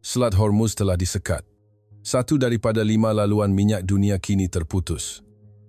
Selat Hormuz telah disekat. Satu daripada 5 laluan minyak dunia kini terputus.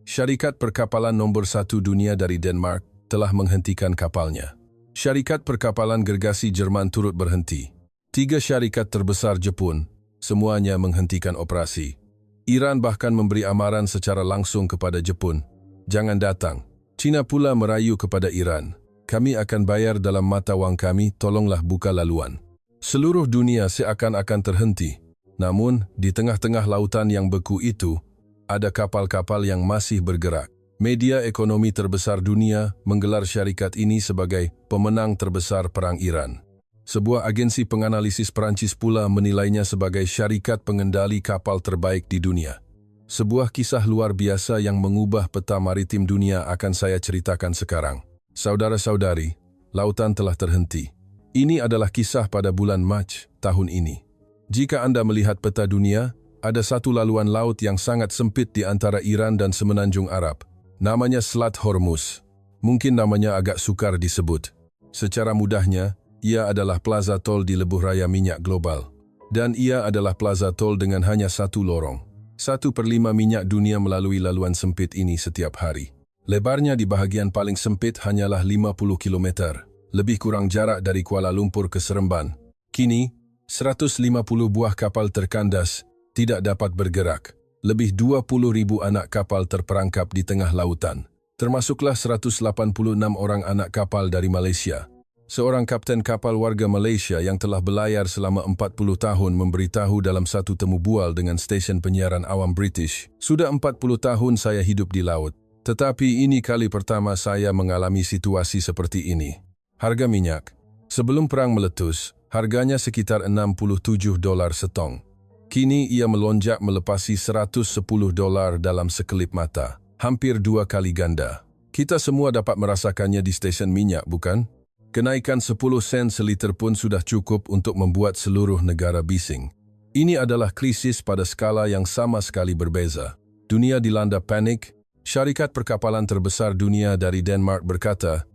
Syarikat perkapalan nombor 1 dunia dari Denmark telah menghentikan kapalnya. Syarikat perkapalan gergasi Jerman turut berhenti. 3 syarikat terbesar Jepun, semuanya menghentikan operasi. Iran bahkan memberi amaran secara langsung kepada Jepun, jangan datang. China pula merayu kepada Iran, kami akan bayar dalam mata wang kami, tolonglah buka laluan. Seluruh dunia seakan-akan terhenti. Namun, di tengah-tengah lautan yang beku itu, ada kapal-kapal yang masih bergerak. Media ekonomi terbesar dunia menggelar syarikat ini sebagai pemenang terbesar Perang Iran. Sebuah agensi penganalisis Perancis pula menilainya sebagai syarikat pengendali kapal terbaik di dunia. Sebuah kisah luar biasa yang mengubah peta maritim dunia akan saya ceritakan sekarang. Saudara-saudari, lautan telah terhenti. Ini adalah kisah pada bulan Mac tahun ini. Jika Anda melihat peta dunia, ada satu laluan laut yang sangat sempit di antara Iran dan Semenanjung Arab. Namanya Selat Hormuz. Mungkin namanya agak sukar disebut. Secara mudahnya, ia adalah plaza tol di lebuh raya minyak global. Dan ia adalah plaza tol dengan hanya satu lorong. 1/5 minyak dunia melalui laluan sempit ini setiap hari. Lebarnya di bahagian paling sempit hanyalah 50 km. Lebih kurang jarak dari Kuala Lumpur ke Seremban. Kini, 150 buah kapal terkandas, tidak dapat bergerak. Lebih 20.000 anak kapal terperangkap di tengah lautan. Termasuklah 186 orang anak kapal dari Malaysia. Seorang kapten kapal warga Malaysia yang telah belayar selama 40 tahun memberitahu dalam satu temu bual dengan stesen penyiaran awam British, "Sudah 40 tahun saya hidup di laut. Tetapi ini kali pertama saya mengalami situasi seperti ini." Harga minyak. Sebelum perang meletus, harganya sekitar $67 setong. Kini ia melonjak melepasi $110 dalam sekelip mata. Hampir 2 kali ganda. Kita semua dapat merasakannya di stesen minyak, bukan? Kenaikan 10 sen seliter pun sudah cukup untuk membuat seluruh negara bising. Ini adalah krisis pada skala yang sama sekali berbeza. Dunia dilanda panik. Syarikat perkapalan terbesar dunia dari Denmark berkata,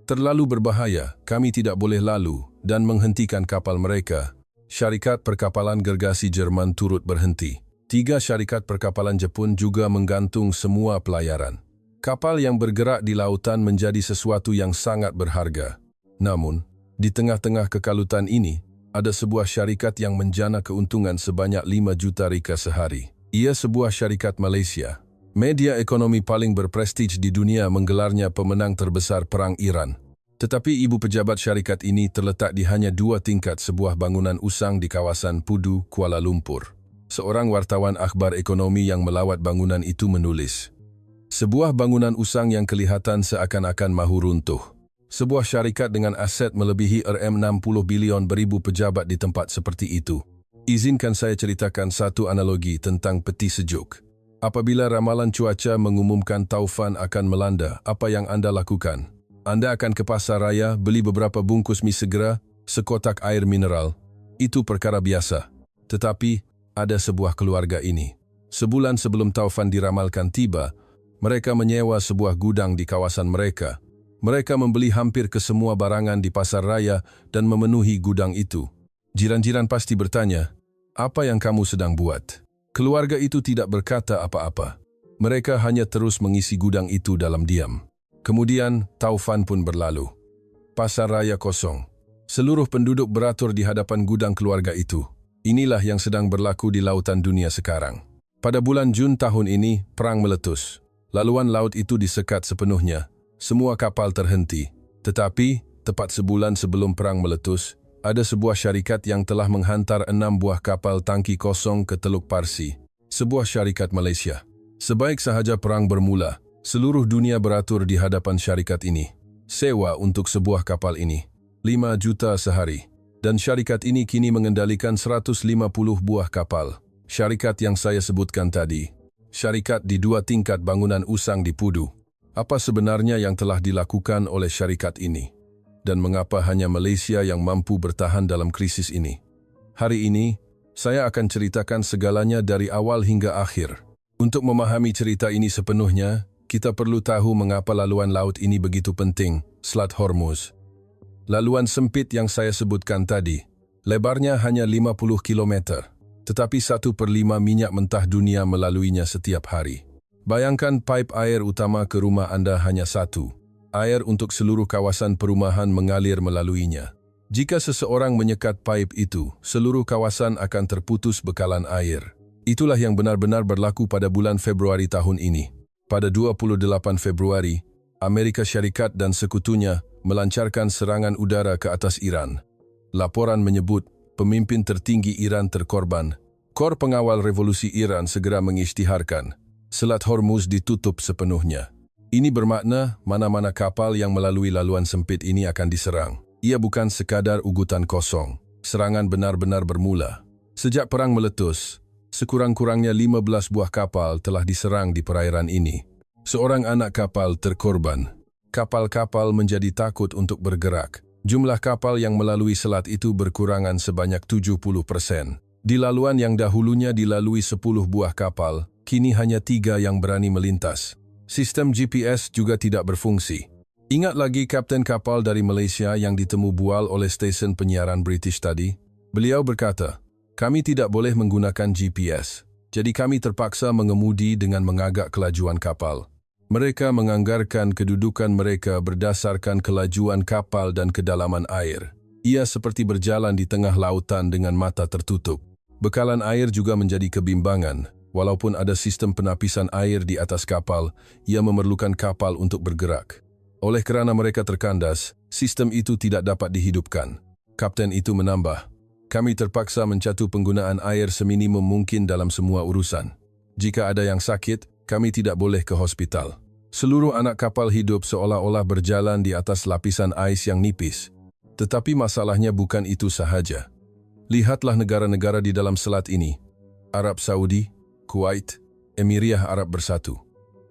"Terlalu berbahaya, kami tidak boleh lalu," dan menghentikan kapal mereka. Syarikat perkapalan gergasi Jerman turut berhenti. 3 syarikat perkapalan Jepun juga menggantung semua pelayaran. Kapal yang bergerak di lautan menjadi sesuatu yang sangat berharga. Namun, di tengah-tengah kekalutan ini, ada sebuah syarikat yang menjana keuntungan sebanyak 5 juta rika sehari. Ia sebuah syarikat Malaysia. Media ekonomi paling berprestij di dunia menggelarnya pemenang terbesar Perang Iran. Tetapi ibu pejabat syarikat ini terletak di hanya 2 tingkat sebuah bangunan usang di kawasan Pudu, Kuala Lumpur. Seorang wartawan akhbar ekonomi yang melawat bangunan itu menulis, "Sebuah bangunan usang yang kelihatan seakan-akan mahu runtuh. Sebuah syarikat dengan aset melebihi RM60 bilion beribu pejabat di tempat seperti itu." Izinkan saya ceritakan satu analogi tentang peti sejuk. Apabila ramalan cuaca mengumumkan taufan akan melanda, apa yang Anda lakukan? Anda akan ke pasar raya, beli beberapa bungkus mie segera, sekotak air mineral. Itu perkara biasa. Tetapi, ada sebuah keluarga ini. Sebulan sebelum taufan diramalkan tiba, mereka menyewa sebuah gudang di kawasan mereka. Mereka membeli hampir ke semua barangan di pasar raya dan memenuhi gudang itu. Jiran-jiran pasti bertanya, "Apa yang kamu sedang buat?" Keluarga itu tidak berkata apa-apa. Mereka hanya terus mengisi gudang itu dalam diam. Kemudian, taufan pun berlalu. Pasar raya kosong. Seluruh penduduk beratur di hadapan gudang keluarga itu. Inilah yang sedang berlaku di lautan dunia sekarang. Pada bulan Jun tahun ini, perang meletus. Laluan laut itu disekat sepenuhnya. Semua kapal terhenti. Tetapi, tepat sebulan sebelum perang meletus, ada sebuah syarikat yang telah menghantar 6 buah kapal tangki kosong ke Teluk Parsi. Sebuah syarikat Malaysia. Sebaik sahaja perang bermula, seluruh dunia beratur di hadapan syarikat ini. Sewa untuk sebuah kapal ini, 5 juta sehari. Dan syarikat ini kini mengendalikan 150 buah kapal. Syarikat yang saya sebutkan tadi. Syarikat di 2 tingkat bangunan usang di Pudu. Apa sebenarnya yang telah dilakukan oleh syarikat ini? Dan mengapa hanya Malaysia yang mampu bertahan dalam krisis ini? Hari ini, saya akan ceritakan segalanya dari awal hingga akhir. Untuk memahami cerita ini sepenuhnya, kita perlu tahu mengapa laluan laut ini begitu penting, Selat Hormuz. Laluan sempit yang saya sebutkan tadi, Lebarnya hanya 50 kilometer, tetapi 1/5 minyak mentah dunia melaluinya setiap hari. Bayangkan pipe air utama ke rumah Anda hanya satu. Air untuk seluruh kawasan perumahan mengalir melaluinya. Jika seseorang menyekat pipe itu, seluruh kawasan akan terputus bekalan air. Itulah yang benar-benar berlaku pada bulan Februari tahun ini. Pada 28 Februari, Amerika Syarikat dan sekutunya melancarkan serangan udara ke atas Iran. Laporan menyebut pemimpin tertinggi Iran terkorban. Kor Pengawal Revolusi Iran segera mengisytiharkan Selat Hormuz ditutup sepenuhnya. Ini bermakna mana-mana kapal yang melalui laluan sempit ini akan diserang. Ia bukan sekadar ugutan kosong. Serangan benar-benar bermula. Sejak perang meletus, sekurang-kurangnya 15 buah kapal telah diserang di perairan ini. Seorang anak kapal terkorban. Kapal-kapal menjadi takut untuk bergerak. Jumlah kapal yang melalui selat itu berkurangan sebanyak 70%. Di laluan yang dahulunya dilalui 10 buah kapal, kini hanya 3 yang berani melintas. Sistem GPS juga tidak berfungsi. Ingat lagi kapten kapal dari Malaysia yang ditemu bual oleh stesen penyiaran British tadi? Beliau berkata, "Kami tidak boleh menggunakan GPS, jadi kami terpaksa mengemudi dengan mengagak kelajuan kapal." Mereka menganggarkan kedudukan mereka berdasarkan kelajuan kapal dan kedalaman air. Ia seperti berjalan di tengah lautan dengan mata tertutup. Bekalan air juga menjadi kebimbangan. Walaupun ada sistem penapisan air di atas kapal, ia memerlukan kapal untuk bergerak. Oleh kerana mereka terkandas, sistem itu tidak dapat dihidupkan. Kapten itu menambah, "Kami terpaksa mencatu penggunaan air seminimum mungkin dalam semua urusan. Jika ada yang sakit, kami tidak boleh ke hospital." Seluruh anak kapal hidup seolah-olah berjalan di atas lapisan ais yang nipis. Tetapi masalahnya bukan itu sahaja. Lihatlah negara-negara di dalam selat ini. Arab Saudi, Kuwait, Emiria Arab Bersatu.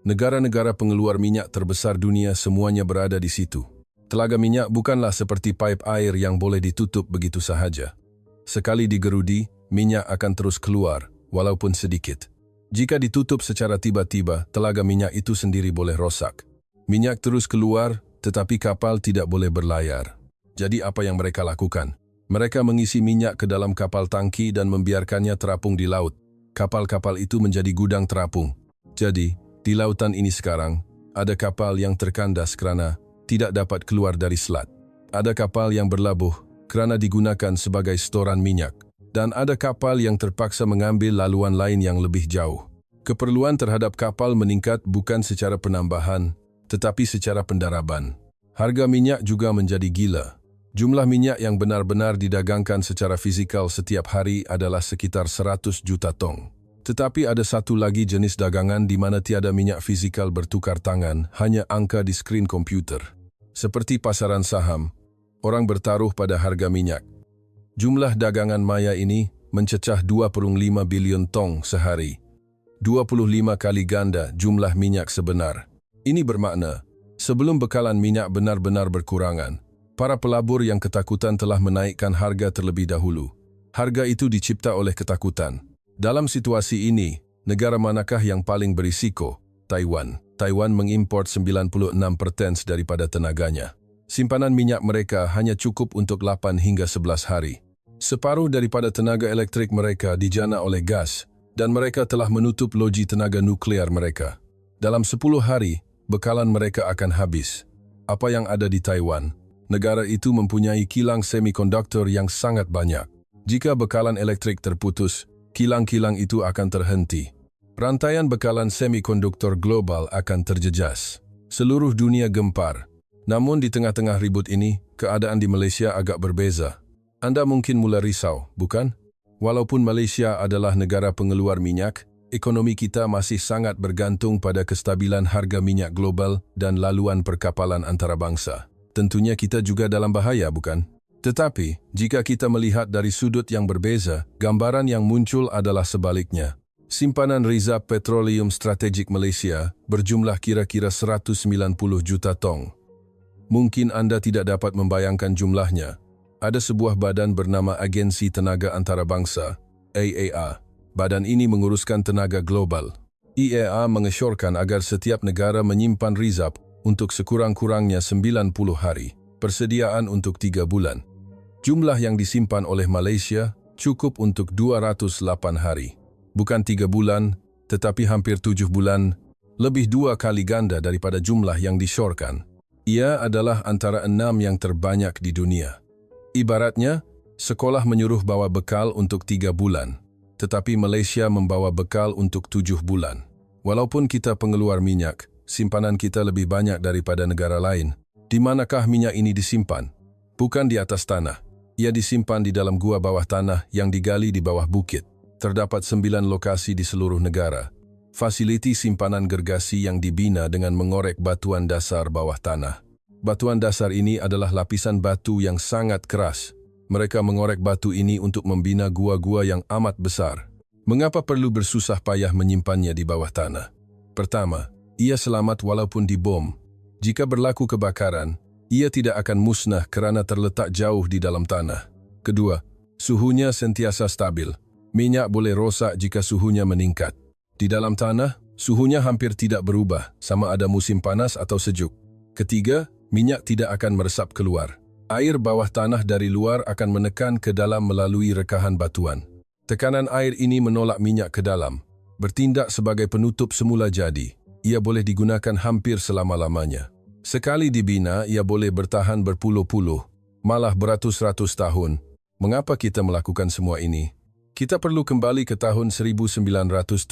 Negara-negara pengeluar minyak terbesar dunia semuanya berada di situ. Telaga minyak bukanlah seperti pipe air yang boleh ditutup begitu sahaja. Sekali digerudi, minyak akan terus keluar, walaupun sedikit. Jika ditutup secara tiba-tiba, telaga minyak itu sendiri boleh rosak. Minyak terus keluar, tetapi kapal tidak boleh berlayar. Jadi apa yang mereka lakukan? Mereka mengisi minyak ke dalam kapal tangki dan membiarkannya terapung di laut. Kapal-kapal itu menjadi gudang terapung. Jadi, di lautan ini sekarang, ada kapal yang terkandas kerana tidak dapat keluar dari selat. Ada kapal yang berlabuh kerana digunakan sebagai storan minyak. Dan ada kapal yang terpaksa mengambil laluan lain yang lebih jauh. Keperluan terhadap kapal meningkat bukan secara penambahan, tetapi secara pendaraban. Harga minyak juga menjadi gila. Jumlah minyak yang benar-benar didagangkan secara fizikal setiap hari adalah sekitar 100 juta tong. Tetapi ada satu lagi jenis dagangan di mana tiada minyak fizikal bertukar tangan, hanya angka di skrin komputer. Seperti pasaran saham, orang bertaruh pada harga minyak. Jumlah dagangan maya ini mencecah 2,5 bilion tong sehari. 25 kali ganda jumlah minyak sebenar. Ini bermakna, sebelum bekalan minyak benar-benar berkurangan, para pelabur yang ketakutan telah menaikkan harga terlebih dahulu. Harga itu dicipta oleh ketakutan. Dalam situasi ini, negara manakah yang paling berisiko? Taiwan. Taiwan mengimport 96% daripada tenaganya. Simpanan minyak mereka hanya cukup untuk 8 hingga 11 hari. Separuh daripada tenaga elektrik mereka dijana oleh gas, dan mereka telah menutup loji tenaga nuklear mereka. Dalam 10 hari, bekalan mereka akan habis. Apa yang ada di Taiwan? Negara itu mempunyai kilang semikonduktor yang sangat banyak. Jika bekalan elektrik terputus, kilang-kilang itu akan terhenti. Rantaian bekalan semikonduktor global akan terjejas. Seluruh dunia gempar. Namun di tengah-tengah ribut ini, keadaan di Malaysia agak berbeza. Anda mungkin mula risau, bukan? Walaupun Malaysia adalah negara pengeluar minyak, ekonomi kita masih sangat bergantung pada kestabilan harga minyak global dan laluan perkapalan antarabangsa. Tentunya kita juga dalam bahaya, bukan? Tetapi, jika kita melihat dari sudut yang berbeza, gambaran yang muncul adalah sebaliknya. Simpanan Rizab Petroleum Strategik Malaysia berjumlah kira-kira 190 juta tong. Mungkin Anda tidak dapat membayangkan jumlahnya. Ada sebuah badan bernama Agensi Tenaga Antarabangsa, IEA. Badan ini menguruskan tenaga global. IEA mengesyorkan agar setiap negara menyimpan rizab untuk sekurang-kurangnya 90 hari, persediaan untuk 3 bulan. Jumlah yang disimpan oleh Malaysia cukup untuk 208 hari. Bukan 3 bulan, tetapi hampir 7 bulan, lebih 2 kali ganda daripada jumlah yang disyorkan. Ia adalah antara 6 yang terbanyak di dunia. Ibaratnya, sekolah menyuruh bawa bekal untuk 3 bulan, tetapi Malaysia membawa bekal untuk 7 bulan. Walaupun kita pengeluar minyak, simpanan kita lebih banyak daripada negara lain. Di manakah minyak ini disimpan? Bukan di atas tanah. Ia disimpan di dalam gua bawah tanah yang digali di bawah bukit. Terdapat 9 lokasi di seluruh negara. Fasiliti simpanan gergasi yang dibina dengan mengorek batuan dasar bawah tanah. Batuan dasar ini adalah lapisan batu yang sangat keras. Mereka mengorek batu ini untuk membina gua-gua yang amat besar. Mengapa perlu bersusah payah menyimpannya di bawah tanah? Pertama, ia selamat walaupun dibom. Jika berlaku kebakaran, ia tidak akan musnah kerana terletak jauh di dalam tanah. Kedua, suhunya sentiasa stabil. Minyak boleh rosak jika suhunya meningkat. Di dalam tanah, suhunya hampir tidak berubah, sama ada musim panas atau sejuk. Ketiga, minyak tidak akan meresap keluar. Air bawah tanah dari luar akan menekan ke dalam melalui rekahan batuan. Tekanan air ini menolak minyak ke dalam, bertindak sebagai penutup semula jadi. Ia boleh digunakan hampir selama-lamanya. Sekali dibina, ia boleh bertahan berpuluh-puluh, malah beratus-ratus tahun. Mengapa kita melakukan semua ini? Kita perlu kembali ke tahun 1979.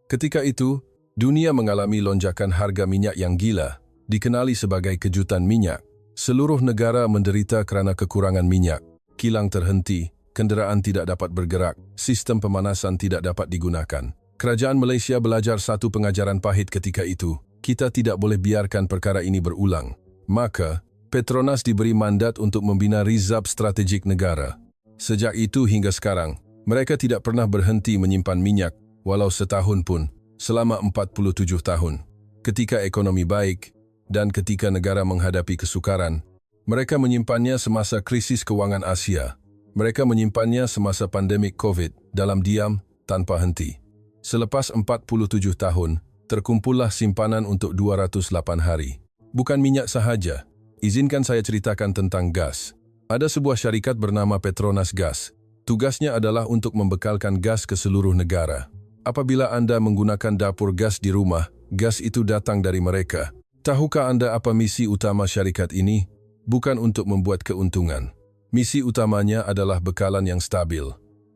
Ketika itu, dunia mengalami lonjakan harga minyak yang gila, dikenali sebagai kejutan minyak. Seluruh negara menderita kerana kekurangan minyak. Kilang terhenti, kenderaan tidak dapat bergerak, sistem pemanasan tidak dapat digunakan. Kerajaan Malaysia belajar satu pengajaran pahit ketika itu. Kita tidak boleh biarkan perkara ini berulang. Maka, Petronas diberi mandat untuk membina rizab strategik negara. Sejak itu hingga sekarang, mereka tidak pernah berhenti menyimpan minyak, walau setahun pun, selama 47 tahun. Ketika ekonomi baik, dan ketika negara menghadapi kesukaran, mereka menyimpannya semasa krisis kewangan Asia. Mereka menyimpannya semasa pandemik COVID, dalam diam, tanpa henti. Selepas 47 tahun, terkumpullah simpanan untuk 208 hari. Bukan minyak sahaja. Izinkan saya ceritakan tentang gas. Ada sebuah syarikat bernama Petronas Gas. Tugasnya adalah untuk membekalkan gas ke seluruh negara. Apabila Anda menggunakan dapur gas di rumah, gas itu datang dari mereka. Tahukah Anda apa misi utama syarikat ini? Bukan untuk membuat keuntungan. Misi utamanya adalah bekalan yang stabil.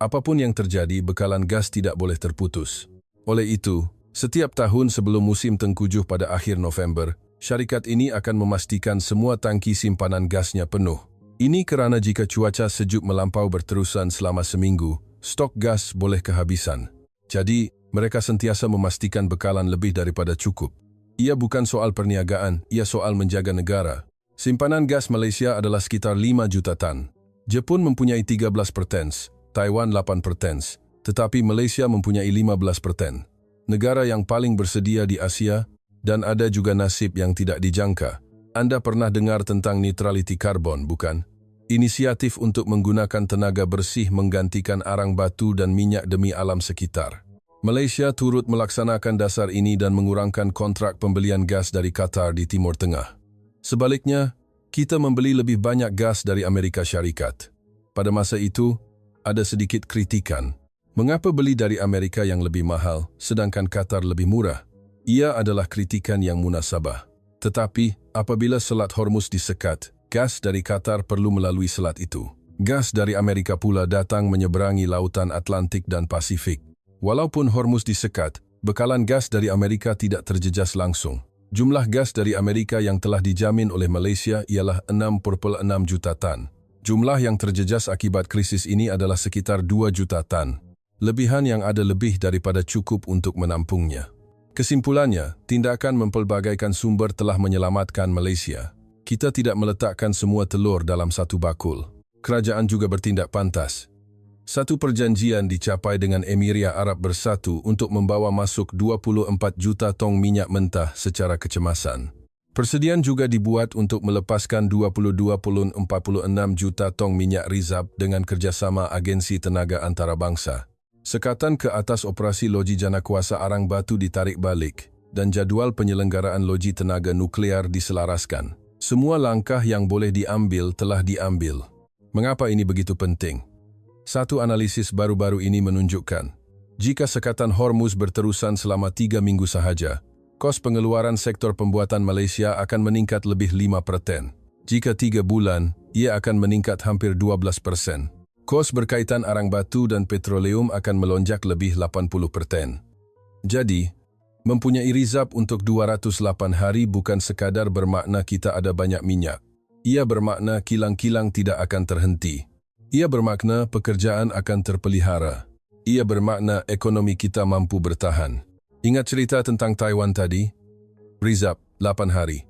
Apapun yang terjadi, bekalan gas tidak boleh terputus. Oleh itu, setiap tahun sebelum musim tengkujuh pada akhir November, syarikat ini akan memastikan semua tangki simpanan gasnya penuh. Ini kerana jika cuaca sejuk melampau berterusan selama seminggu, stok gas boleh kehabisan. Jadi, mereka sentiasa memastikan bekalan lebih daripada cukup. Ia bukan soal perniagaan, ia soal menjaga negara. Simpanan gas Malaysia adalah sekitar 5 juta tan. Jepun mempunyai 13%, Taiwan 8%, tetapi Malaysia mempunyai 15%. Negara yang paling bersedia di Asia, dan ada juga nasib yang tidak dijangka. Anda pernah dengar tentang neutrality karbon, bukan? Inisiatif untuk menggunakan tenaga bersih menggantikan arang batu dan minyak demi alam sekitar. Malaysia turut melaksanakan dasar ini dan mengurangkan kontrak pembelian gas dari Qatar di Timur Tengah. Sebaliknya, kita membeli lebih banyak gas dari Amerika Syarikat. Pada masa itu, ada sedikit kritikan. Mengapa beli dari Amerika yang lebih mahal, sedangkan Qatar lebih murah? Ia adalah kritikan yang munasabah. Tetapi, apabila Selat Hormuz disekat, gas dari Qatar perlu melalui selat itu. Gas dari Amerika pula datang menyeberangi lautan Atlantik dan Pasifik. Walaupun Hormuz disekat, bekalan gas dari Amerika tidak terjejas langsung. Jumlah gas dari Amerika yang telah dijamin oleh Malaysia ialah 6,6 juta tan. Jumlah yang terjejas akibat krisis ini adalah sekitar 2 juta tan. Lebihan yang ada lebih daripada cukup untuk menampungnya. Kesimpulannya, tindakan mempelbagaikan sumber telah menyelamatkan Malaysia. Kita tidak meletakkan semua telur dalam satu bakul. Kerajaan juga bertindak pantas. Satu perjanjian dicapai dengan Emiria Arab Bersatu untuk membawa masuk 24 juta tong minyak mentah secara kecemasan. Persediaan juga dibuat untuk melepaskan 22,46 juta tong minyak rizab dengan kerjasama Agensi Tenaga Antarabangsa. Sekatan ke atas operasi loji janakuasa arang batu ditarik balik dan jadual penyelenggaraan loji tenaga nuklear diselaraskan. Semua langkah yang boleh diambil telah diambil. Mengapa ini begitu penting? Satu analisis baru-baru ini menunjukkan, jika sekatan Hormuz berterusan selama 3 minggu sahaja, kos pengeluaran sektor pembuatan Malaysia akan meningkat lebih 5%. Jika 3 bulan, ia akan meningkat hampir 12%. Kos berkaitan arang batu dan petroleum akan melonjak lebih 80%. Jadi, mempunyai rizab untuk 208 hari bukan sekadar bermakna kita ada banyak minyak. Ia bermakna kilang-kilang tidak akan terhenti. Ia bermakna pekerjaan akan terpelihara. Ia bermakna ekonomi kita mampu bertahan. Ingat cerita tentang Taiwan tadi? Rizab, 8 hari.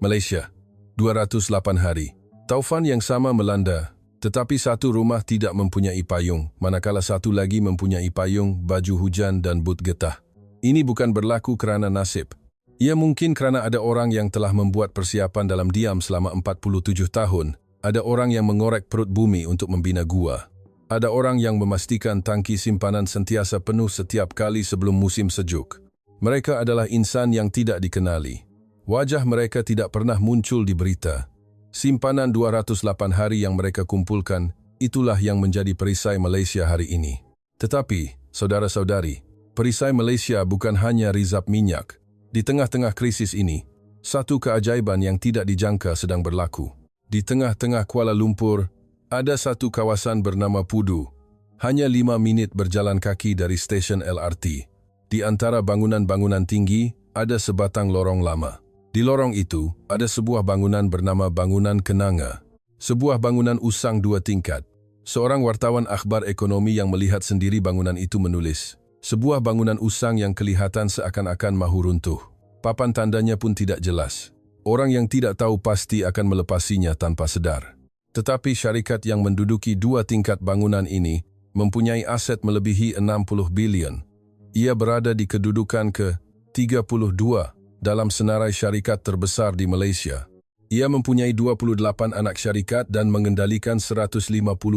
Malaysia, 208 hari. Taufan yang sama melanda, tetapi satu rumah tidak mempunyai payung, manakala satu lagi mempunyai payung, baju hujan dan but getah. Ini bukan berlaku kerana nasib. Ia mungkin kerana ada orang yang telah membuat persiapan dalam diam selama 47 tahun. Ada orang yang mengorek perut bumi untuk membina gua. Ada orang yang memastikan tangki simpanan sentiasa penuh setiap kali sebelum musim sejuk. Mereka adalah insan yang tidak dikenali. Wajah mereka tidak pernah muncul di berita. Simpanan 208 hari yang mereka kumpulkan, itulah yang menjadi perisai Malaysia hari ini. Tetapi, saudara-saudari, perisai Malaysia bukan hanya rizab minyak. Di tengah-tengah krisis ini, satu keajaiban yang tidak dijangka sedang berlaku. Di tengah-tengah Kuala Lumpur, ada satu kawasan bernama Pudu. Hanya 5 minit berjalan kaki dari stesen LRT. Di antara bangunan-bangunan tinggi, ada sebatang lorong lama. Di lorong itu, ada sebuah bangunan bernama Bangunan Kenanga. Sebuah bangunan usang 2 tingkat. Seorang wartawan akhbar ekonomi yang melihat sendiri bangunan itu menulis, sebuah bangunan usang yang kelihatan seakan-akan mahu runtuh. Papan tandanya pun tidak jelas. Orang yang tidak tahu pasti akan melepasinya tanpa sedar. Tetapi syarikat yang menduduki 2 tingkat bangunan ini mempunyai aset melebihi 60 bilion. Ia berada di kedudukan ke-32 dalam senarai syarikat terbesar di Malaysia. Ia mempunyai 28 anak syarikat dan mengendalikan 150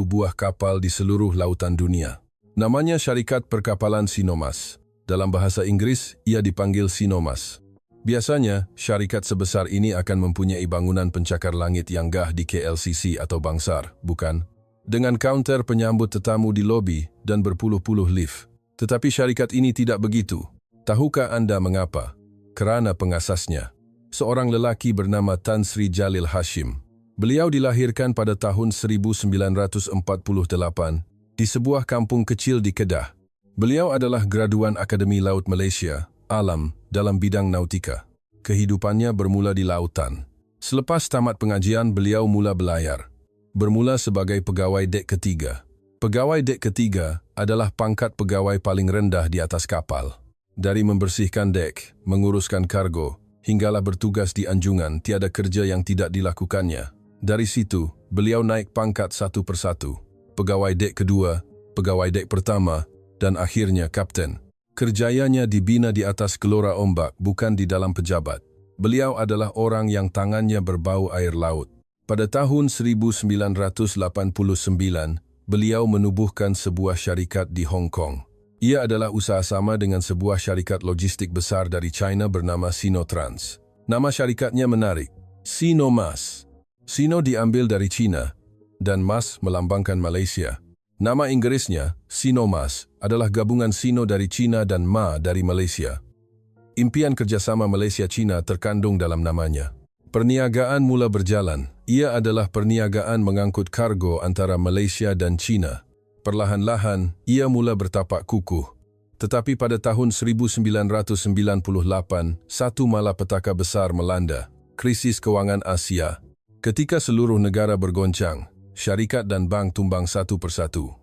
buah kapal di seluruh lautan dunia. Namanya Syarikat Perkapalan Sinomas. Dalam bahasa Inggris, ia dipanggil Sinomas. Biasanya, syarikat sebesar ini akan mempunyai bangunan pencakar langit yang gah di KLCC atau Bangsar, bukan? Dengan kaunter penyambut tetamu di lobi dan berpuluh-puluh lift. Tetapi syarikat ini tidak begitu. Tahukah anda mengapa? Kerana pengasasnya, seorang lelaki bernama Tan Sri Jalil Hashim. Beliau dilahirkan pada tahun 1948 di sebuah kampung kecil di Kedah. Beliau adalah graduan Akademi Laut Malaysia, Alam, dalam bidang nautika. Kehidupannya bermula di lautan. Selepas tamat pengajian, beliau mula belayar. Bermula sebagai pegawai dek ketiga. Pegawai dek ketiga adalah pangkat pegawai paling rendah di atas kapal. Dari membersihkan dek, menguruskan kargo, hinggalah bertugas di anjungan, tiada kerja yang tidak dilakukannya. Dari situ, beliau naik pangkat satu persatu. Pegawai dek kedua, pegawai dek pertama, dan akhirnya kapten. Kerjayanya dibina di atas gelora ombak, bukan di dalam pejabat. Beliau adalah orang yang tangannya berbau air laut. Pada tahun 1989, beliau menubuhkan sebuah syarikat di Hong Kong. Ia adalah usaha sama dengan sebuah syarikat logistik besar dari China bernama Sinotrans. Nama syarikatnya menarik, Sinomas. Sino diambil dari China, dan Mas melambangkan Malaysia. Nama Inggrisnya, Sinomas, adalah gabungan Sino dari China dan Ma dari Malaysia. Impian kerjasama Malaysia-China terkandung dalam namanya. Perniagaan mula berjalan. Ia adalah perniagaan mengangkut kargo antara Malaysia dan China. Perlahan-lahan, ia mula bertapak kukuh. Tetapi pada tahun 1998, satu malapetaka besar melanda, krisis kewangan Asia. Ketika seluruh negara bergoncang, syarikat dan bank tumbang satu persatu.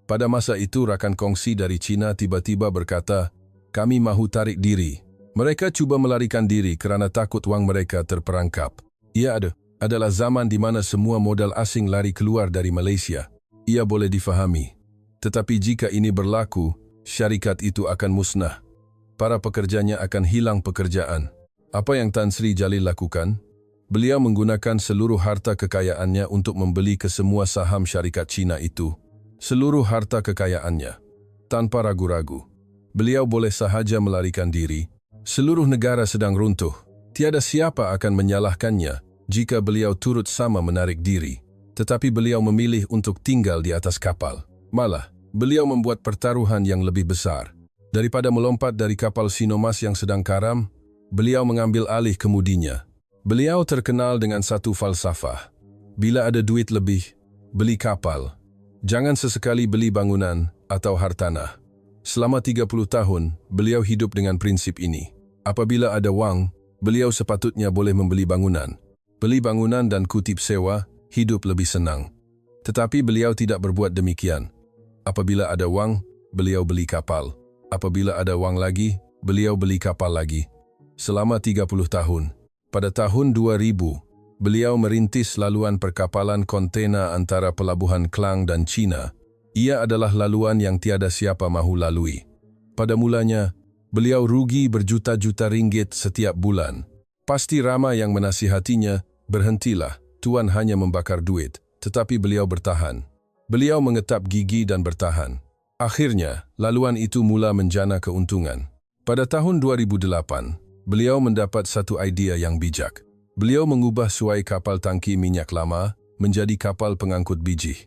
Pada masa itu, rakan kongsi dari China tiba-tiba berkata, kami mahu tarik diri. Mereka cuba melarikan diri kerana takut wang mereka terperangkap. Ia adalah zaman di mana semua modal asing lari keluar dari Malaysia. Ia boleh difahami. Tetapi jika ini berlaku, syarikat itu akan musnah. Para pekerjanya akan hilang pekerjaan. Apa yang Tan Sri Jalil lakukan? Beliau menggunakan seluruh harta kekayaannya untuk membeli kesemua saham syarikat Cina itu. Seluruh harta kekayaannya. Tanpa ragu-ragu. Beliau boleh sahaja melarikan diri. Seluruh negara sedang runtuh. Tiada siapa akan menyalahkannya jika beliau turut sama menarik diri. tetapi beliau memilih untuk tinggal di atas kapal. Malah, beliau membuat pertaruhan yang lebih besar. Daripada melompat dari kapal Sinomas yang sedang karam, beliau mengambil alih kemudinya. Beliau terkenal dengan satu falsafah. Bila ada duit lebih, beli kapal. Jangan sesekali beli bangunan atau hartanah. Selama 30 tahun, beliau hidup dengan prinsip ini. Apabila ada wang, beliau sepatutnya boleh membeli bangunan. Beli bangunan dan kutip sewa, hidup lebih senang. Tetapi beliau tidak berbuat demikian. Apabila ada wang, beliau beli kapal. Apabila ada wang lagi, beliau beli kapal lagi. Selama 30 tahun. Pada tahun 2000, beliau merintis laluan perkapalan kontena antara Pelabuhan Klang dan China. Ia adalah laluan yang tiada siapa mahu lalui. Pada mulanya, beliau rugi berjuta-juta ringgit setiap bulan. Pasti ramai yang menasihatinya, berhentilah, Tuan hanya membakar duit, tetapi beliau bertahan. Beliau mengetap gigi dan bertahan. Akhirnya, laluan itu mula menjana keuntungan. Pada tahun 2008, beliau mendapat satu idea yang bijak. Beliau mengubah suai kapal tangki minyak lama menjadi kapal pengangkut biji.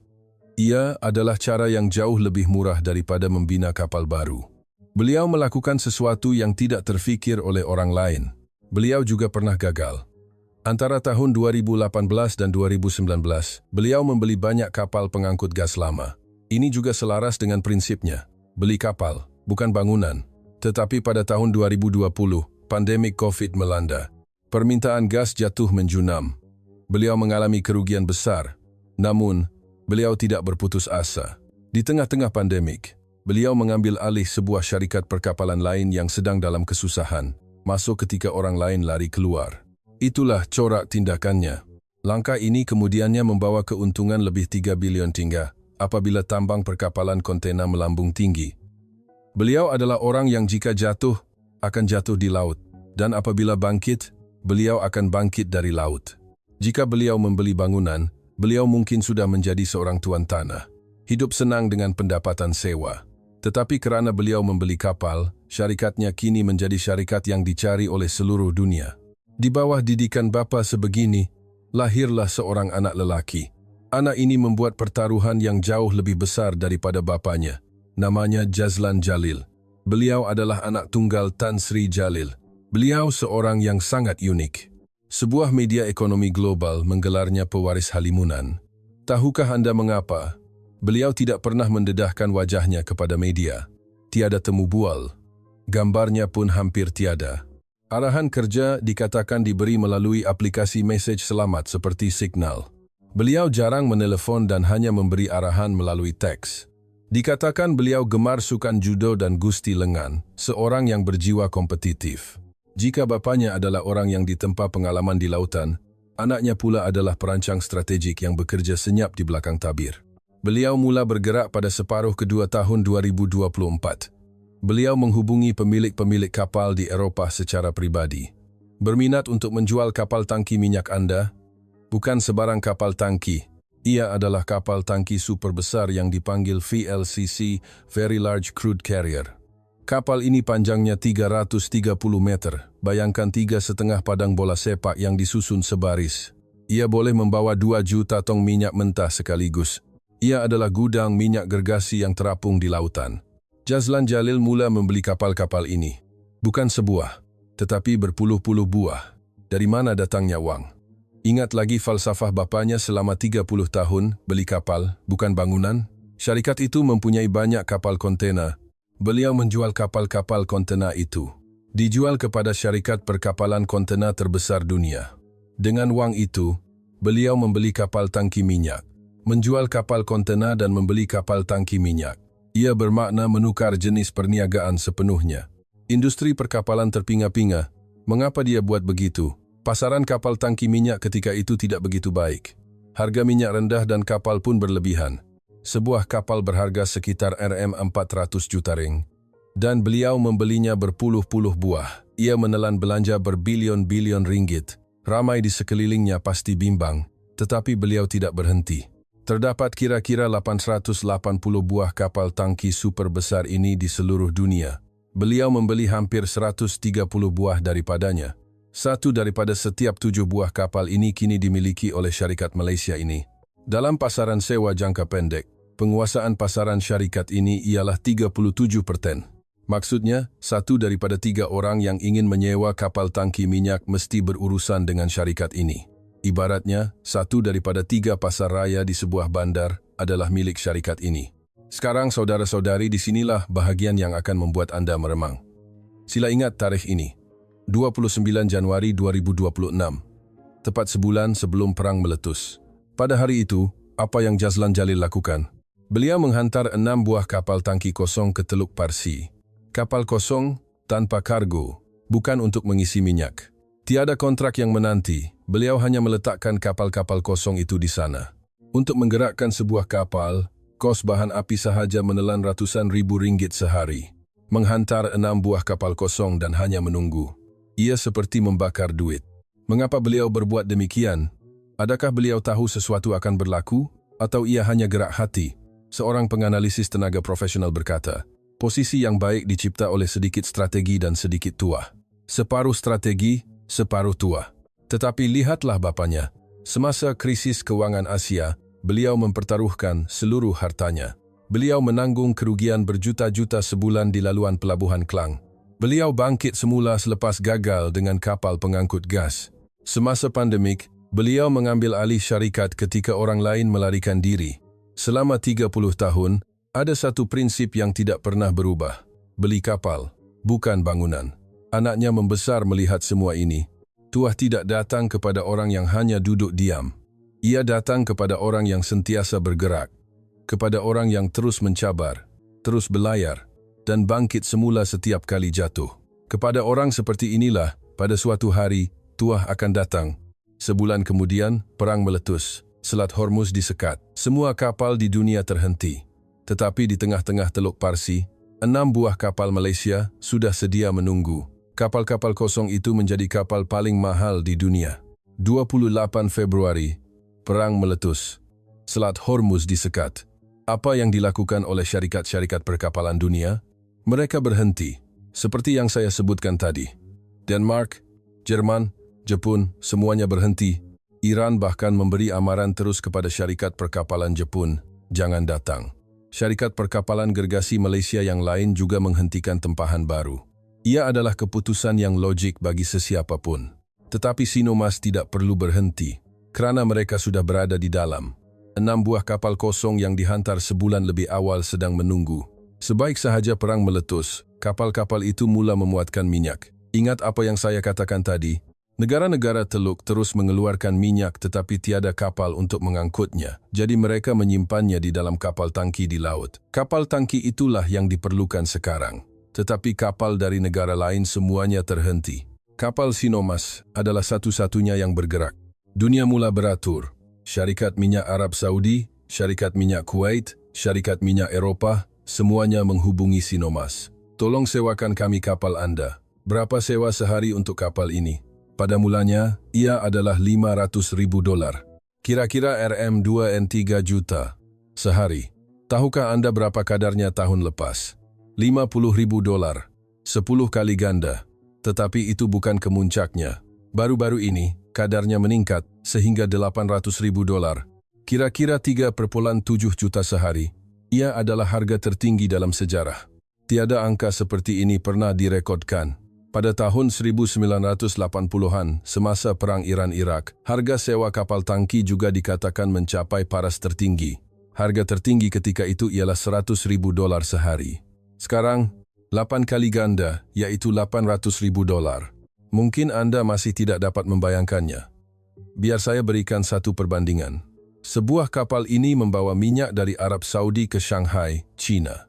Ia adalah cara yang jauh lebih murah daripada membina kapal baru. Beliau melakukan sesuatu yang tidak terfikir oleh orang lain. Beliau juga pernah gagal. Antara tahun 2018 dan 2019, beliau membeli banyak kapal pengangkut gas lama. Ini juga selaras dengan prinsipnya, beli kapal, bukan bangunan. Tetapi pada tahun 2020, pandemik COVID melanda. Permintaan gas jatuh menjunam. Beliau mengalami kerugian besar. Namun, beliau tidak berputus asa. Di tengah-tengah pandemik, beliau mengambil alih sebuah syarikat perkapalan lain yang sedang dalam kesusahan, masuk ketika orang lain lari keluar. Itulah corak tindakannya. Langkah ini kemudiannya membawa keuntungan lebih 3 bilion tinggal apabila tambang perkapalan kontena melambung tinggi. Beliau adalah orang yang jika jatuh, akan jatuh di laut. Dan apabila bangkit, beliau akan bangkit dari laut. Jika beliau membeli bangunan, beliau mungkin sudah menjadi seorang tuan tanah. Hidup senang dengan pendapatan sewa. Tetapi kerana beliau membeli kapal, syarikatnya kini menjadi syarikat yang dicari oleh seluruh dunia. Di bawah didikan bapa sebegini, lahirlah seorang anak lelaki. Anak ini membuat pertaruhan yang jauh lebih besar daripada bapanya. Namanya Jazlan Jalil. Beliau adalah anak tunggal Tan Sri Jalil. Beliau seorang yang sangat unik. Sebuah media ekonomi global menggelarnya pewaris halimunan. Tahukah Anda mengapa? Beliau tidak pernah mendedahkan wajahnya kepada media. Tiada temu bual. Gambarnya pun hampir tiada. Arahan kerja dikatakan diberi melalui aplikasi mesej selamat seperti Signal. Beliau jarang menelepon dan hanya memberi arahan melalui teks. Dikatakan beliau gemar sukan judo dan gusti lengan, seorang yang berjiwa kompetitif. Jika bapanya adalah orang yang ditempa pengalaman di lautan, anaknya pula adalah perancang strategik yang bekerja senyap di belakang tabir. Beliau mula bergerak pada separuh kedua tahun 2024. Beliau menghubungi pemilik-pemilik kapal di Eropah secara pribadi. Berminat untuk menjual kapal tangki minyak Anda? Bukan sebarang kapal tangki. Ia adalah kapal tangki super besar yang dipanggil VLCC, Very Large Crude Carrier. Kapal ini panjangnya 330 meter, bayangkan 3,5 padang bola sepak yang disusun sebaris. Ia boleh membawa 2 juta tong minyak mentah sekaligus. Ia adalah gudang minyak gergasi yang terapung di lautan. Jazlan Jalil mula membeli kapal-kapal ini. Bukan sebuah, tetapi berpuluh-puluh buah. Dari mana datangnya wang? Ingat lagi falsafah bapanya selama 30 tahun, beli kapal, bukan bangunan? Syarikat itu mempunyai banyak kapal kontena. Beliau menjual kapal-kapal kontena itu. Dijual kepada syarikat perkapalan kontena terbesar dunia. Dengan wang itu, beliau membeli kapal tangki minyak. Menjual kapal kontena dan membeli kapal tangki minyak. Ia bermakna menukar jenis perniagaan sepenuhnya. Industri perkapalan terpinga-pinga. Mengapa dia buat begitu? Pasaran kapal tangki minyak ketika itu tidak begitu baik. Harga minyak rendah dan kapal pun berlebihan. Sebuah kapal berharga sekitar Rm400 juta ring. Dan beliau membelinya berpuluh-puluh buah. Ia menelan belanja berbilion-bilion ringgit. Ramai di sekelilingnya pasti bimbang. Tetapi beliau tidak berhenti. Terdapat kira-kira 880 buah kapal tangki super besar ini di seluruh dunia. Beliau membeli hampir 130 buah daripadanya. Satu daripada setiap 7 buah kapal ini kini dimiliki oleh syarikat Malaysia ini. Dalam pasaran sewa jangka pendek, penguasaan pasaran syarikat ini ialah 37%. Maksudnya, 1 daripada 3 orang yang ingin menyewa kapal tangki minyak mesti berurusan dengan syarikat ini. Ibaratnya, 1 daripada 3 pasar raya di sebuah bandar adalah milik syarikat ini. Sekarang saudara-saudari, disinilah bahagian yang akan membuat Anda meremang. Sila ingat tarikh ini, 29 Januari 2026, tepat sebulan sebelum perang meletus. Pada hari itu, apa yang Jazlan Jalil lakukan? Beliau menghantar 6 buah kapal tangki kosong ke Teluk Parsi. Kapal kosong, tanpa kargo, bukan untuk mengisi minyak. Tiada kontrak yang menanti, beliau hanya meletakkan kapal-kapal kosong itu di sana. Untuk menggerakkan sebuah kapal, kos bahan api sahaja menelan ratusan ribu ringgit sehari. Menghantar 6 buah kapal kosong dan hanya menunggu. Ia seperti membakar duit. Mengapa beliau berbuat demikian? Adakah beliau tahu sesuatu akan berlaku? Atau ia hanya gerak hati? Seorang penganalisis tenaga profesional berkata, posisi yang baik dicipta oleh sedikit strategi dan sedikit tuah. Separuh strategi, separuh tuah. Tetapi lihatlah bapaknya. Semasa krisis keuangan Asia, beliau mempertaruhkan seluruh hartanya. Beliau menanggung kerugian berjuta-juta sebulan di laluan pelabuhan Klang. Beliau bangkit semula selepas gagal dengan kapal pengangkut gas. Semasa pandemik, beliau mengambil alih syarikat ketika orang lain melarikan diri. Selama 30 tahun, ada satu prinsip yang tidak pernah berubah. Beli kapal, bukan bangunan. Anaknya membesar melihat semua ini. Tuah tidak datang kepada orang yang hanya duduk diam. Ia datang kepada orang yang sentiasa bergerak. Kepada orang yang terus mencabar, terus belayar, dan bangkit semula setiap kali jatuh. Kepada orang seperti inilah, pada suatu hari, tuah akan datang. Sebulan kemudian, perang meletus. Selat Hormuz disekat. Semua kapal di dunia terhenti. Tetapi di tengah-tengah Teluk Parsi, 6 buah kapal Malaysia sudah sedia menunggu. Kapal-kapal kosong itu menjadi kapal paling mahal di dunia. 28 Februari, perang meletus. Selat Hormuz disekat. Apa yang dilakukan oleh syarikat-syarikat perkapalan dunia? Mereka berhenti, seperti yang saya sebutkan tadi. Denmark, Jerman, Jepun, semuanya berhenti. Iran bahkan memberi amaran terus kepada syarikat perkapalan Jepun, jangan datang. Syarikat perkapalan gergasi Malaysia yang lain juga menghentikan tempahan baru. Ia adalah keputusan yang logik bagi sesiapapun. Tetapi Sinomas tidak perlu berhenti, kerana mereka sudah berada di dalam. 6 buah kapal kosong yang dihantar sebulan lebih awal sedang menunggu. Sebaik sahaja perang meletus, kapal-kapal itu mula memuatkan minyak. Ingat apa yang saya katakan tadi? Negara-negara Teluk terus mengeluarkan minyak tetapi tiada kapal untuk mengangkutnya. Jadi mereka menyimpannya di dalam kapal tangki di laut. Kapal tangki itulah yang diperlukan sekarang. Tetapi kapal dari negara lain semuanya terhenti. Kapal Sinomas adalah satu-satunya yang bergerak. Dunia mula beratur. Syarikat minyak Arab Saudi, syarikat minyak Kuwait, syarikat minyak Eropah, semuanya menghubungi Sinomas. Tolong sewakan kami kapal Anda. Berapa sewa sehari untuk kapal ini? Pada mulanya, ia adalah $500,000. Kira-kira RM2N3 juta sehari. Tahukah Anda berapa kadarnya tahun lepas? $50,000. 10 kali ganda. Tetapi itu bukan kemuncaknya. Baru-baru ini, kadarnya meningkat sehingga $800,000. Kira-kira 3,7 juta sehari. Ia adalah harga tertinggi dalam sejarah. Tiada angka seperti ini pernah direkodkan. Pada tahun 1980-an, semasa Perang Iran-Irak, harga sewa kapal tangki juga dikatakan mencapai paras tertinggi. Harga tertinggi ketika itu ialah $100,000 sehari. Sekarang, 8 kali ganda, yaitu $800,000. Mungkin Anda masih tidak dapat membayangkannya. Biar saya berikan satu perbandingan. Sebuah kapal ini membawa minyak dari Arab Saudi ke Shanghai, China.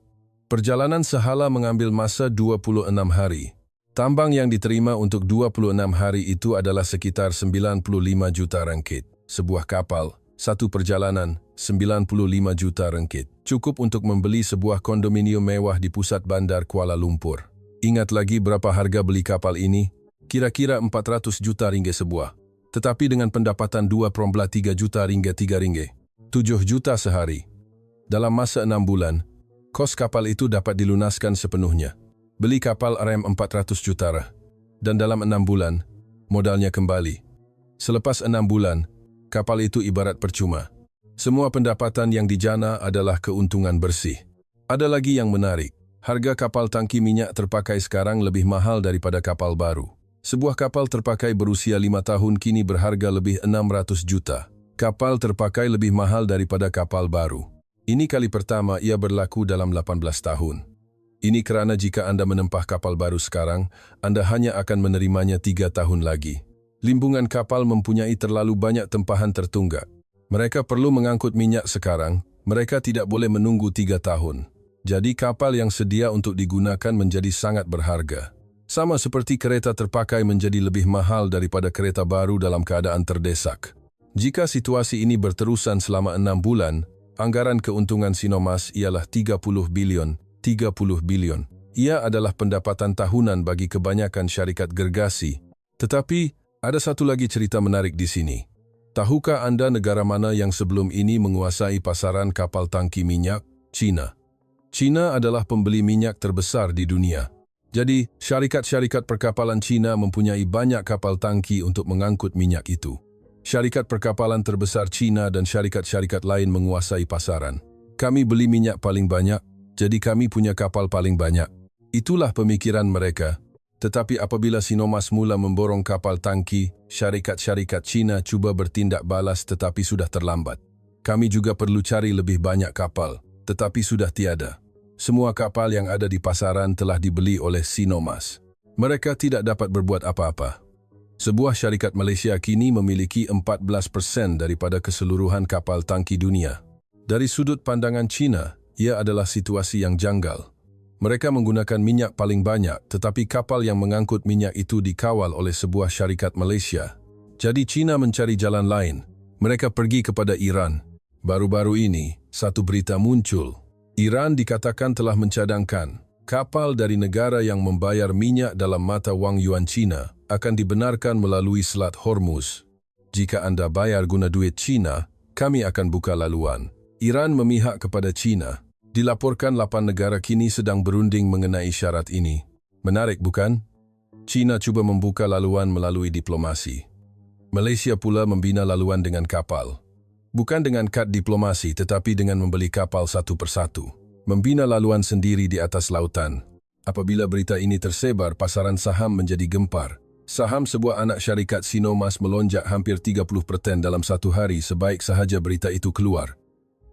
Perjalanan sehala mengambil masa 26 hari. Tambang yang diterima untuk 26 hari itu adalah sekitar 95 juta ringgit. Sebuah kapal, satu perjalanan, 95 juta ringgit. Cukup untuk membeli sebuah kondominium mewah di pusat bandar Kuala Lumpur. Ingat lagi berapa harga beli kapal ini? Kira-kira 400 juta ringgit sebuah. Tetapi dengan pendapatan 2,3 juta ringgit 3 ringgit. 7 juta sehari. Dalam masa 6 bulan, kos kapal itu dapat dilunaskan sepenuhnya. Beli kapal RM400 juta. Dan dalam 6 bulan, modalnya kembali. Selepas 6 bulan, kapal itu ibarat percuma. Semua pendapatan yang dijana adalah keuntungan bersih. Ada lagi yang menarik. Harga kapal tangki minyak terpakai sekarang lebih mahal daripada kapal baru. Sebuah kapal terpakai berusia 5 tahun kini berharga lebih 600 juta. Kapal terpakai lebih mahal daripada kapal baru. Ini kali pertama ia berlaku dalam 18 tahun. Ini kerana jika Anda menempah kapal baru sekarang, Anda hanya akan menerimanya 3 tahun lagi. Limbungan kapal mempunyai terlalu banyak tempahan tertunggak. Mereka perlu mengangkut minyak sekarang, mereka tidak boleh menunggu 3 tahun. Jadi kapal yang sedia untuk digunakan menjadi sangat berharga. Sama seperti kereta terpakai menjadi lebih mahal daripada kereta baru dalam keadaan terdesak. Jika situasi ini berterusan selama 6 bulan, anggaran keuntungan Sinarmas ialah 30 bilion. Ia adalah pendapatan tahunan bagi kebanyakan syarikat gergasi. Tetapi, ada satu lagi cerita menarik di sini. Tahukah Anda negara mana yang sebelum ini menguasai pasaran kapal tangki minyak? China. China adalah pembeli minyak terbesar di dunia. Jadi, syarikat-syarikat perkapalan China mempunyai banyak kapal tangki untuk mengangkut minyak itu. Syarikat perkapalan terbesar China dan syarikat-syarikat lain menguasai pasaran. Kami beli minyak paling banyak, jadi kami punya kapal paling banyak. Itulah pemikiran mereka. Tetapi apabila Sinarmas mula memborong kapal tangki, syarikat-syarikat China cuba bertindak balas tetapi sudah terlambat. Kami juga perlu cari lebih banyak kapal, tetapi sudah tiada. Semua kapal yang ada di pasaran telah dibeli oleh Sinarmas. Mereka tidak dapat berbuat apa-apa. Sebuah syarikat Malaysia kini memiliki 14% daripada keseluruhan kapal tangki dunia. Dari sudut pandangan China, ia adalah situasi yang janggal. Mereka menggunakan minyak paling banyak, tetapi kapal yang mengangkut minyak itu dikawal oleh sebuah syarikat Malaysia. Jadi China mencari jalan lain. Mereka pergi kepada Iran. Baru-baru ini, satu berita muncul. Iran dikatakan telah mencadangkan kapal dari negara yang membayar minyak dalam mata wang yuan China akan dibenarkan melalui Selat Hormuz. Jika Anda bayar guna duit China, kami akan buka laluan. Iran memihak kepada China. Dilaporkan 8 negara kini sedang berunding mengenai syarat ini. Menarik bukan? China cuba membuka laluan melalui diplomasi. Malaysia pula membina laluan dengan kapal. Bukan dengan kad diplomasi tetapi dengan membeli kapal satu persatu. Membina laluan sendiri di atas lautan. Apabila berita ini tersebar, pasaran saham menjadi gempar. Saham sebuah anak syarikat Sinarmas melonjak hampir 30% dalam satu hari sebaik sahaja berita itu keluar.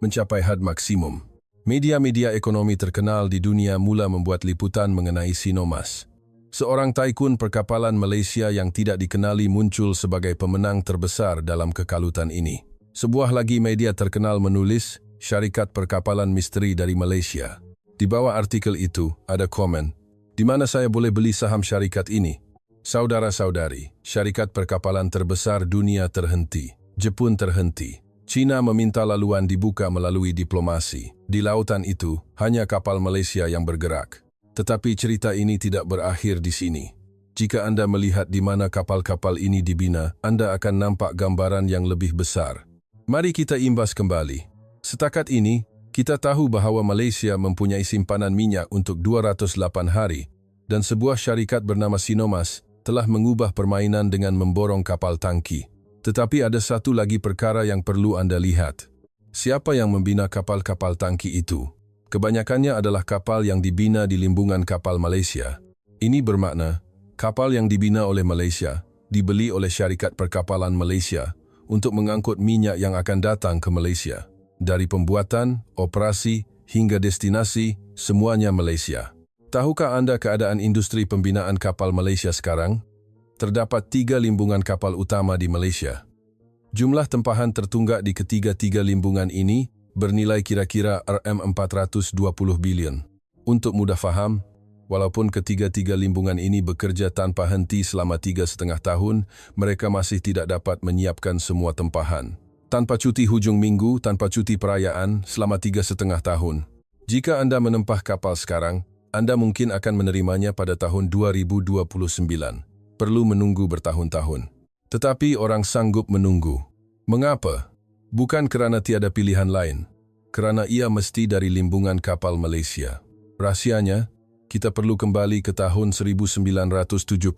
Mencapai had maksimum. Media-media ekonomi terkenal di dunia mula membuat liputan mengenai Sinarmas. Seorang taikun perkapalan Malaysia yang tidak dikenali muncul sebagai pemenang terbesar dalam kekalutan ini. Sebuah lagi media terkenal menulis, syarikat perkapalan misteri dari Malaysia. Di bawah artikel itu, ada komen, di mana saya boleh beli saham syarikat ini? Saudara-saudari, syarikat perkapalan terbesar dunia terhenti. Jepun terhenti. China meminta laluan dibuka melalui diplomasi. Di lautan itu, hanya kapal Malaysia yang bergerak. Tetapi cerita ini tidak berakhir di sini. Jika Anda melihat di mana kapal-kapal ini dibina, Anda akan nampak gambaran yang lebih besar. Mari kita imbas kembali. Setakat ini, kita tahu bahawa Malaysia mempunyai simpanan minyak untuk 208 hari dan sebuah syarikat bernama Sinarmas telah mengubah permainan dengan memborong kapal tangki. Tetapi ada satu lagi perkara yang perlu Anda lihat. Siapa yang membina kapal-kapal tangki itu? Kebanyakannya adalah kapal yang dibina di limbungan kapal Malaysia. Ini bermakna, kapal yang dibina oleh Malaysia, dibeli oleh syarikat perkapalan Malaysia untuk mengangkut minyak yang akan datang ke Malaysia. Dari pembuatan, operasi, hingga destinasi, semuanya Malaysia. Tahukah Anda keadaan industri pembinaan kapal Malaysia sekarang? Terdapat 3 limbungan kapal utama di Malaysia. Jumlah tempahan tertunggak di ketiga-tiga limbungan ini bernilai kira-kira RM420 bilion. Untuk mudah faham, walaupun ketiga-tiga limbungan ini bekerja tanpa henti selama 3,5 tahun, mereka masih tidak dapat menyiapkan semua tempahan. Tanpa cuti hujung minggu, tanpa cuti perayaan, selama 3,5 tahun. Jika Anda menempah kapal sekarang, Anda mungkin akan menerimanya pada tahun 2029. Perlu menunggu bertahun-tahun. Tetapi orang sanggup menunggu. Mengapa? Bukan kerana tiada pilihan lain. Kerana ia mesti dari limbungan kapal Malaysia. Rahsianya, kita perlu kembali ke tahun 1972.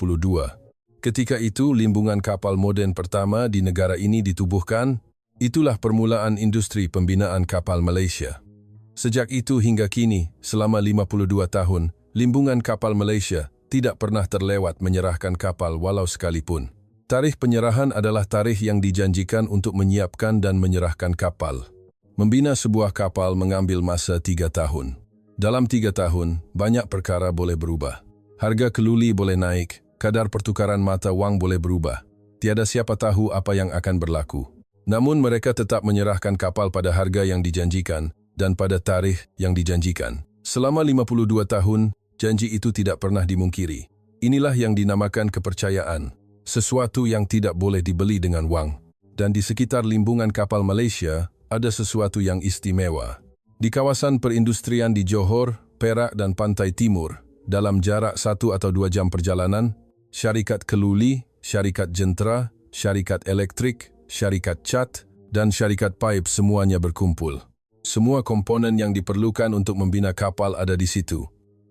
Ketika itu, limbungan kapal moden pertama di negara ini ditubuhkan Itulah permulaan industri pembinaan kapal Malaysia. Sejak itu hingga kini, selama 52 tahun, limbungan kapal Malaysia tidak pernah terlewat menyerahkan kapal walau sekalipun. Tarikh penyerahan adalah tarikh yang dijanjikan untuk menyiapkan dan menyerahkan kapal. Membina sebuah kapal mengambil masa 3 tahun. Dalam 3 tahun, banyak perkara boleh berubah. Harga keluli boleh naik, kadar pertukaran mata wang boleh berubah. Tiada siapa tahu apa yang akan berlaku. Namun mereka tetap menyerahkan kapal pada harga yang dijanjikan dan pada tarikh yang dijanjikan. Selama 52 tahun, janji itu tidak pernah dimungkiri. Inilah yang dinamakan kepercayaan, sesuatu yang tidak boleh dibeli dengan wang. Dan di sekitar limbungan kapal Malaysia, ada sesuatu yang istimewa. Di kawasan perindustrian di Johor, Perak dan Pantai Timur, dalam jarak 1 atau 2 jam perjalanan, syarikat keluli, syarikat jentera, syarikat elektrik, syarikat cat, dan syarikat pipe semuanya berkumpul. Semua komponen yang diperlukan untuk membina kapal ada di situ.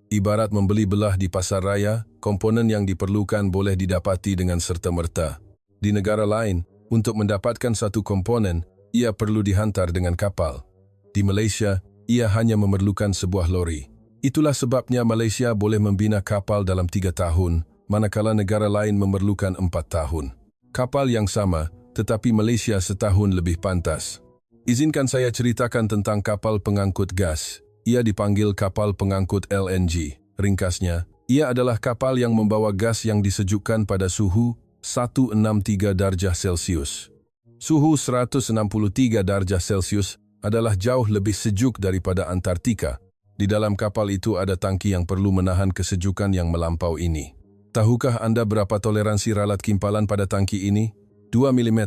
Ibarat membeli belah di pasar raya, komponen yang diperlukan boleh didapati dengan serta-merta. Di negara lain, untuk mendapatkan satu komponen, ia perlu dihantar dengan kapal. Di Malaysia, ia hanya memerlukan sebuah lori. Itulah sebabnya Malaysia boleh membina kapal dalam 3 tahun, manakala negara lain memerlukan 4 tahun. Kapal yang sama, tetapi Malaysia setahun lebih pantas. Izinkan saya ceritakan tentang kapal pengangkut gas. Ia dipanggil kapal pengangkut LNG. Ringkasnya, ia adalah kapal yang membawa gas yang disejukkan pada suhu 163 darjah Celcius. Suhu 163 darjah Celcius adalah jauh lebih sejuk daripada Antartika. Di dalam kapal itu ada tangki yang perlu menahan kesejukan yang melampau ini. Tahukah Anda berapa toleransi ralat kimpalan pada tangki ini? 2 mm,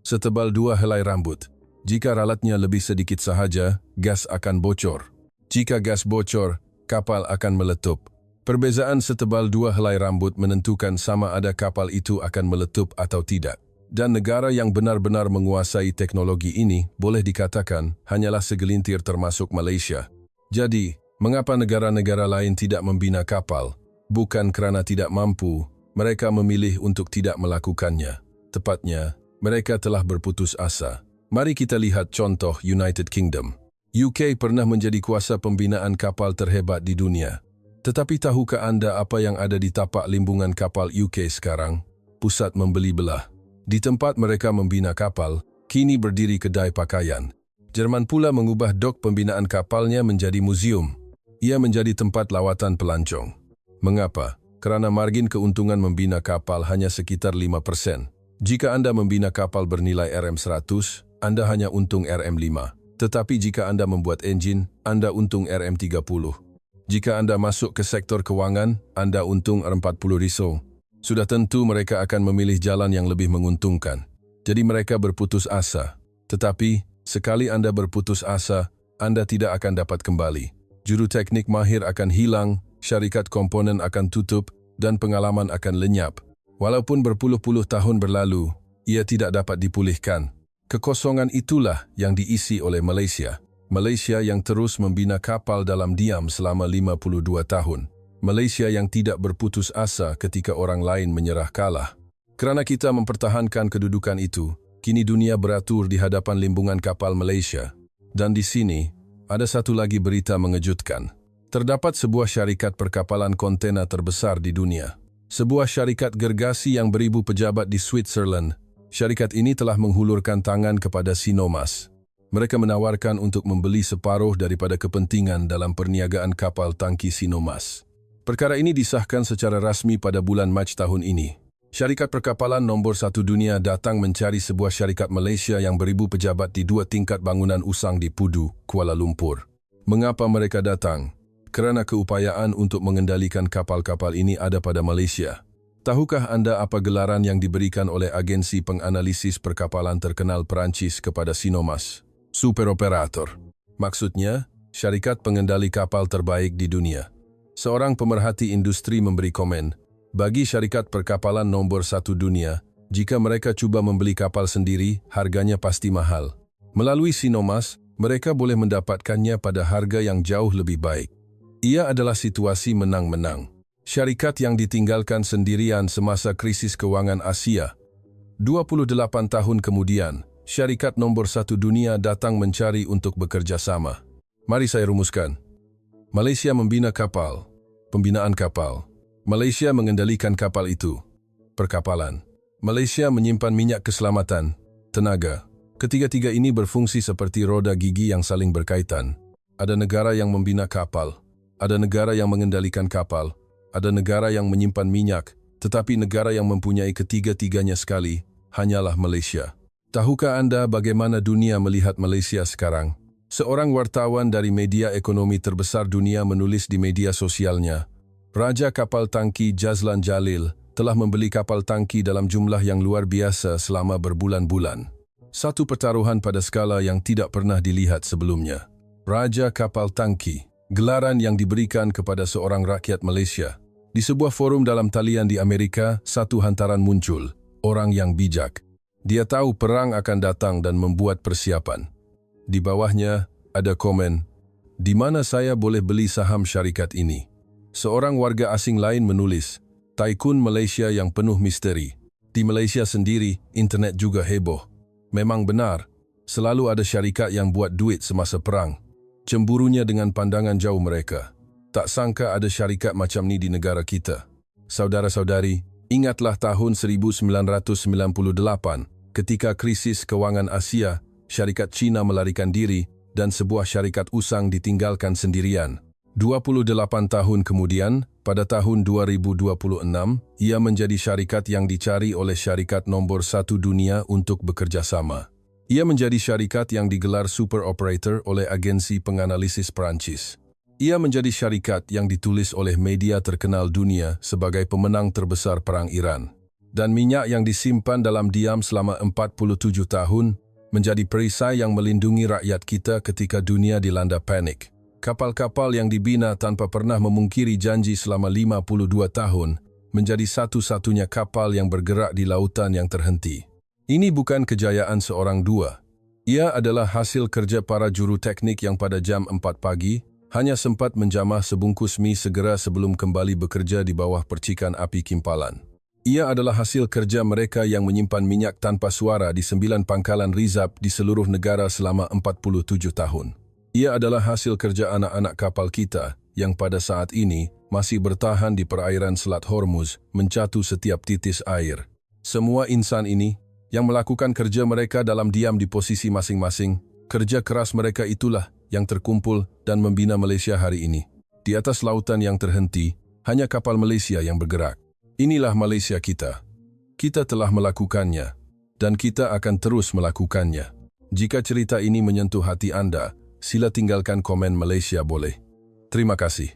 setebal 2 helai rambut. Jika ralatnya lebih sedikit sahaja, gas akan bocor. Jika gas bocor, kapal akan meletup. Perbezaan setebal 2 helai rambut menentukan sama ada kapal itu akan meletup atau tidak. Dan negara yang benar-benar menguasai teknologi ini boleh dikatakan hanyalah segelintir termasuk Malaysia. Jadi, mengapa negara-negara lain tidak membina kapal? Bukan kerana tidak mampu, mereka memilih untuk tidak melakukannya. Tepatnya, mereka telah berputus asa. Mari kita lihat contoh United Kingdom. UK pernah menjadi kuasa pembinaan kapal terhebat di dunia. Tetapi tahukah Anda apa yang ada di tapak limbungan kapal UK sekarang? Pusat membeli belah. Di tempat mereka membina kapal, kini berdiri kedai pakaian. Jerman pula mengubah dok pembinaan kapalnya menjadi museum. Ia menjadi tempat lawatan pelancong. Mengapa? Kerana margin keuntungan membina kapal hanya sekitar 5%. Jika Anda membina kapal bernilai RM100, Anda hanya untung RM5. Tetapi jika Anda membuat enjin, Anda untung RM30. Jika Anda masuk ke sektor kewangan, Anda untung RM40. Sudah tentu mereka akan memilih jalan yang lebih menguntungkan. Jadi mereka berputus asa. Tetapi, sekali Anda berputus asa, Anda tidak akan dapat kembali. Juru teknik mahir akan hilang, syarikat komponen akan tutup, dan pengalaman akan lenyap. Walaupun berpuluh-puluh tahun berlalu, ia tidak dapat dipulihkan. Kekosongan itulah yang diisi oleh Malaysia. Malaysia yang terus membina kapal dalam diam selama 52 tahun. Malaysia yang tidak berputus asa ketika orang lain menyerah kalah. Kerana kita mempertahankan kedudukan itu, kini dunia beratur di hadapan limbungan kapal Malaysia. Dan di sini, ada satu lagi berita mengejutkan. Terdapat sebuah syarikat perkapalan kontena terbesar di dunia. Sebuah syarikat gergasi yang beribu pejabat di Switzerland. Syarikat ini telah menghulurkan tangan kepada Sinomas. Mereka menawarkan untuk membeli separuh daripada kepentingan dalam perniagaan kapal tangki Sinomas. Perkara ini disahkan secara rasmi pada bulan Mac tahun ini. Syarikat perkapalan nombor 1 dunia datang mencari sebuah syarikat Malaysia yang beribu pejabat di 2 tingkat bangunan usang di Pudu, Kuala Lumpur. Mengapa mereka datang? Kerana keupayaan untuk mengendalikan kapal-kapal ini ada pada Malaysia. Tahukah Anda apa gelaran yang diberikan oleh agensi penganalisis perkapalan terkenal Perancis kepada Sinomas? Super Operator. Maksudnya, syarikat pengendali kapal terbaik di dunia. Seorang pemerhati industri memberi komen, bagi syarikat perkapalan nombor 1 dunia, jika mereka cuba membeli kapal sendiri, harganya pasti mahal. Melalui Sinomas, mereka boleh mendapatkannya pada harga yang jauh lebih baik. Ia adalah situasi menang-menang. Syarikat yang ditinggalkan sendirian semasa krisis kewangan Asia. 28 tahun kemudian, syarikat nombor 1 dunia datang mencari untuk bekerja sama. Mari saya rumuskan. Malaysia membina kapal. Pembinaan kapal. Malaysia mengendalikan kapal itu. Perkapalan. Malaysia menyimpan minyak keselamatan. Tenaga. Ketiga-tiga ini berfungsi seperti roda gigi yang saling berkaitan. Ada negara yang membina kapal. Ada negara yang mengendalikan kapal. Ada negara yang menyimpan minyak. Tetapi negara yang mempunyai ketiga-tiganya sekali hanyalah Malaysia. Tahukah Anda bagaimana dunia melihat Malaysia sekarang? Seorang wartawan dari media ekonomi terbesar dunia menulis di media sosialnya, Raja Kapal Tangki Jazlan Jalil telah membeli kapal tangki dalam jumlah yang luar biasa selama berbulan-bulan. Satu pertaruhan pada skala yang tidak pernah dilihat sebelumnya. Raja Kapal Tangki, gelaran yang diberikan kepada seorang rakyat Malaysia. Di sebuah forum dalam talian di Amerika, satu hantaran muncul, orang yang bijak. Dia tahu perang akan datang dan membuat persiapan. Di bawahnya ada komen, "Di mana saya boleh beli saham syarikat ini?" Seorang warga asing lain menulis, "Taikun Malaysia yang penuh misteri. Di Malaysia sendiri, internet juga heboh." Memang benar, selalu ada syarikat yang buat duit semasa perang. Cemburunya dengan pandangan jauh mereka. Tak sangka ada syarikat macam ni di negara kita. Saudara-saudari, ingatlah tahun 1998, ketika krisis kewangan Asia, syarikat Cina melarikan diri dan sebuah syarikat usang ditinggalkan sendirian. 28 tahun kemudian, pada tahun 2026, ia menjadi syarikat yang dicari oleh syarikat nombor 1 dunia untuk bekerja sama. Ia menjadi syarikat yang digelar super operator oleh agensi penganalisis Perancis. Ia menjadi syarikat yang ditulis oleh media terkenal dunia sebagai pemenang terbesar Perang Iran. Dan minyak yang disimpan dalam diam selama 47 tahun menjadi perisai yang melindungi rakyat kita ketika dunia dilanda panik. Kapal-kapal yang dibina tanpa pernah memungkiri janji selama 52 tahun menjadi satu-satunya kapal yang bergerak di lautan yang terhenti. Ini bukan kejayaan seorang dua. Ia adalah hasil kerja para juru teknik yang pada jam 4 pagi hanya sempat menjamah sebungkus mie segera sebelum kembali bekerja di bawah percikan api kimpalan. Ia adalah hasil kerja mereka yang menyimpan minyak tanpa suara di 9 pangkalan rizab di seluruh negara selama 47 tahun. Ia adalah hasil kerja anak-anak kapal kita yang pada saat ini masih bertahan di perairan Selat Hormuz mencatu setiap titis air. Semua insan ini yang melakukan kerja mereka dalam diam di posisi masing-masing, kerja keras mereka itulah yang terkumpul dan membina Malaysia hari ini. Di atas lautan yang terhenti, hanya kapal Malaysia yang bergerak. Inilah Malaysia kita. Kita telah melakukannya, dan kita akan terus melakukannya. Jika cerita ini menyentuh hati Anda, sila tinggalkan komen Malaysia boleh. Terima kasih.